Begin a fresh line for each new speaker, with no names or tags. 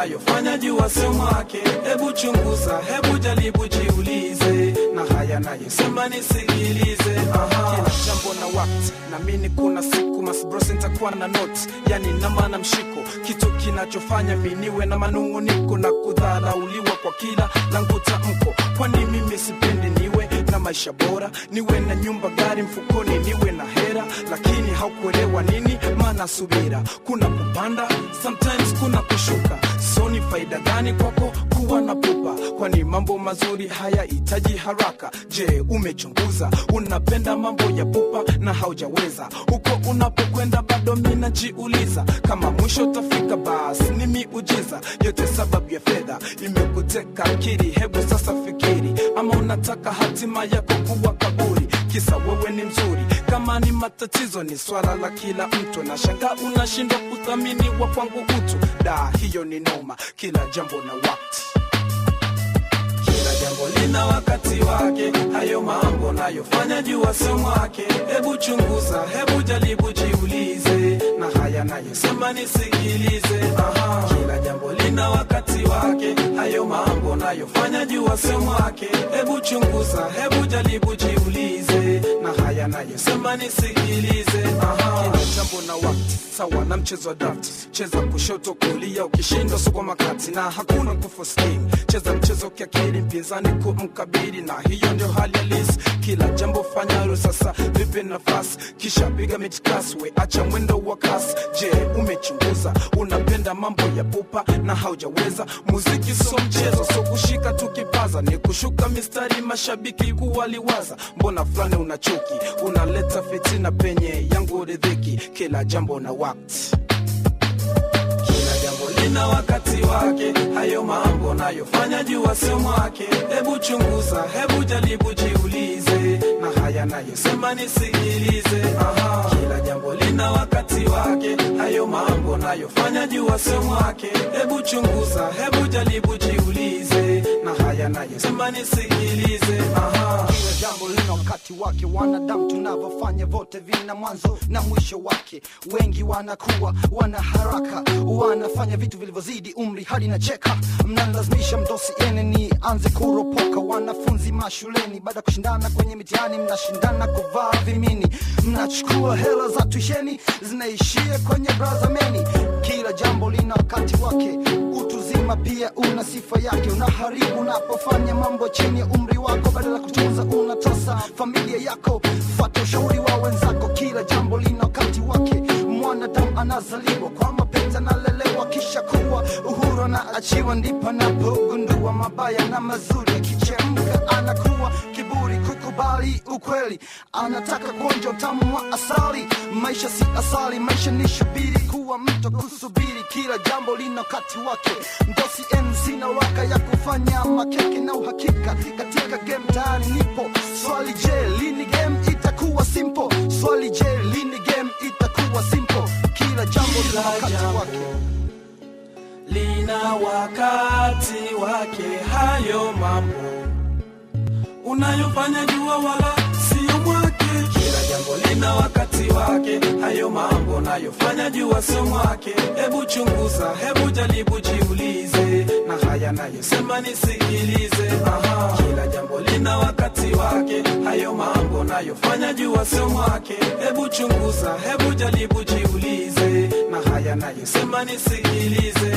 unayofanya jua sio mwake. Hebu chunguza, hebu jaribu jiulize, na haya nayosema nisikilize. Kila jambo na wakati, na mimi kuna siku masbrosi nitakuwa na notes, yani na maana mshiko, kitu kinachofanya mimi niwe na manunguniko na kudharauliwa kwa kila langu tamko. Kwani mimi sipendi niwe na maisha bora, niwe na nyumba, gari mfukoni, niwe na hera, lakini haukuelewa nini maana subira. Kuna kupanda, sometimes kuna kushuka, so ni faida gani kwako kuwa na pupa? Kwani mambo mazuri hayahitaji haraka. Je, umechunguza? Unapenda mambo ya pupa na haujaweza. Huko unapokwenda bado mimi najiuliza, kama mwisho tafika basi ni miujiza. Yote sababu ya fedha imekuteka akili, hebu sasa fikiri, ama unataka hatima yako kuwa kaburi kisa wewe ni mzuri? Kama ni matatizo ni swala la kila mtu, na shanga unashindwa kuthamini wa kwangu utu. Da, hiyo ni noma. Kila jambo na wakati, kila jambo lina wakati wake. Hayo mambo nayofanya jua sio mwake. Hebu chunguza, hebu jaribu jiulize, na haya nayosema nisikilize. Kila jambo lina wakati wake. Hayo mambo nayofanya jua sio mwake. Hebu chunguza, hebu jaribu jiulize, na haya nayosema nisikilize. Kila jambo na wakati, sawa na mchezo wa draft. Cheza kushoto kulia, ukishindwa soko makati, na hakuna kuforce. Cheza mchezo kiakili, mpinzani kumkabili, na hiyo ndio hali halisi. Kila jambo fanyalo sasa vipe nafasi, kisha piga mitikasi, we acha mwendo wa kasi. Je, umechunguza? Unapenda mambo ya pupa na haujaweza. Muziki so mchezo, so kushika tukipaza, ni kushuka mistari mashabiki kuwaliwaza. Mbona fulani unachuki, unaleta fitina penye yangu ridhiki. Kila jambo na wakati, kila jambo lina wakati wake. Hayo mambo nayofanya jua sio mwake. Hebu chunguza, hebu jaribu jiulize, na haya nayosema nisikilize. Kila jambo lina wakati wake. Hayo mambo nayofanya jua sio mwake. Hebu chunguza, hebu jaribu jiulize, na haya nayosema nisikilize.
Kila jambo lina wakati wake. Wanadamu tunavyofanya vote vina mwanzo na mwisho wake. Wengi wanakuwa wana haraka, wanafanya vitu vilivyozidi umri hadi na cheka. Mnalazimisha mdosi ni anze kuropoka. Wanafunzi mashuleni baada kushindana kwenye mitihani, mnashindana kuvaa vimini. Mnachukua hela za tuisheni, zinaishia kwenye brazameni. Kila jambo lina wakati wake. Utuzima pia una sifa yake. Unaharibu unapofanya mambo chini ya umri wako, badala kutunza unatosa familia yako. Fuata ushauri wa wenzako. Kila jambo lina wakati wake. Mwanadamu anazaliwa kwa mapenzi, analelewa, kisha kuwa uhuru na achiwa, ndipo anapogundua mabaya na mazuri. Akichemka anakuwa kiburi, kukubali ukweli, anataka kuonja utamu wa asali. Maisha si asali, maisha ni shubiri, kuwa mto kusubiri. Kila jambo lina wakati wake. Mdosi MC na waka ya kufanya makeke na uhakika. Katika game tayari nipo. Swali, je, lini game itakuwa simple? Swali, je, lini game itakuwa simple? Kila jambo lina wakati wake.
Lina wakati wake. Hayo mambo unayofanya jua wala sio mwake. Kila jambo lina wakati wake. Hayo mambo unayofanya jua sio mwake. Hebu chunguza, hebu jaribu jiulize, na haya nayosema nisikilize. Kila jambo lina wakati wake. Hayo mambo unayofanya jua sio mwake. Hebu chunguza, hebu jaribu jiulize, na haya nayosema nisikilize.